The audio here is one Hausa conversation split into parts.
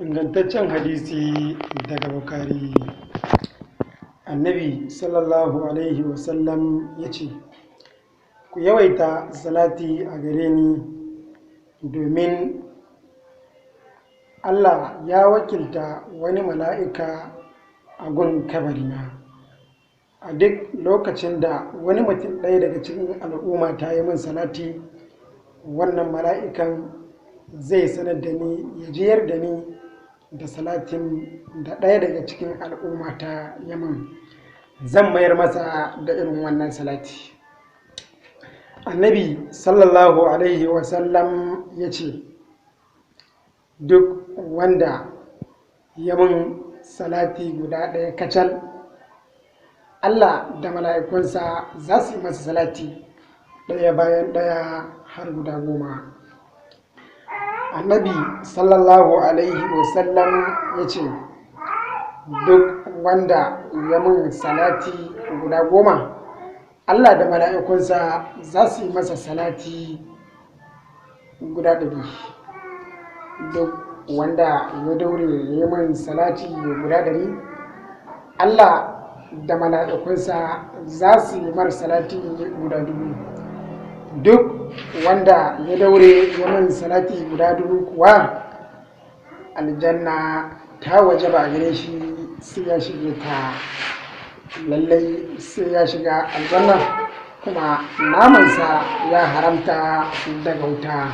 Ingantaccen hadisi daga Bukhari. Annabi sallallahu alaihi wasallam ya ce, ku yawaita salati a gare ni domin Allah ya wakilta wani mala'ika a gun kabarina. A duk lokacin da wani mutum ɗaya daga cikin al'umma ta yi min salati, wannan mala'ikan zai sanar da ni, ya jiyar da ni da salatin da ɗaya daga cikin al'umma ta yaman, zan mayar masa da irin wannan salati. Annabi sallallahu alaihi wasallam ya ce, duk wanda ya min salati guda ɗaya kacal, Allah da mala'ikunsa za su yi masa salati ɗaya bayan ɗaya har guda 10. Annabi sallallahu alaihi wasallam ya ce, duk wanda ya min salati guda 10, Allah da mala'ikunsa za su yi masa salati guda 100. Duk wanda ya daure ya min salati guda 100, Allah da mala'ikunsa za su yi mara salati guda 1000. Duk wanda ya daure ya min salati guda 1000 kuwa, aljanna ta wajaba gare shi sai ya shige ta. Lallai sai ya shiga aljanna, kuma namansa ya haramta daga wuta.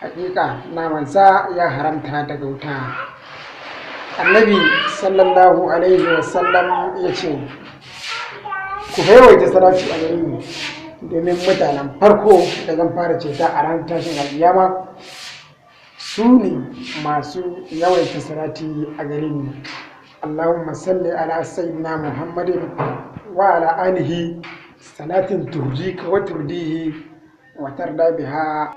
Hakika namansa ya haramta daga wuta. Annabi sallallahu alaihi wasallam ya ce, ku yawaita salati a gare ni domin mutanen farko da zan fara ceta a ran tashin alkiyama su ne masu yawaita salati a gare ni. Allahumma salli ala sayyidina Muhammadin wa ala alihi salatin turjika wa turdihi wa tarda biha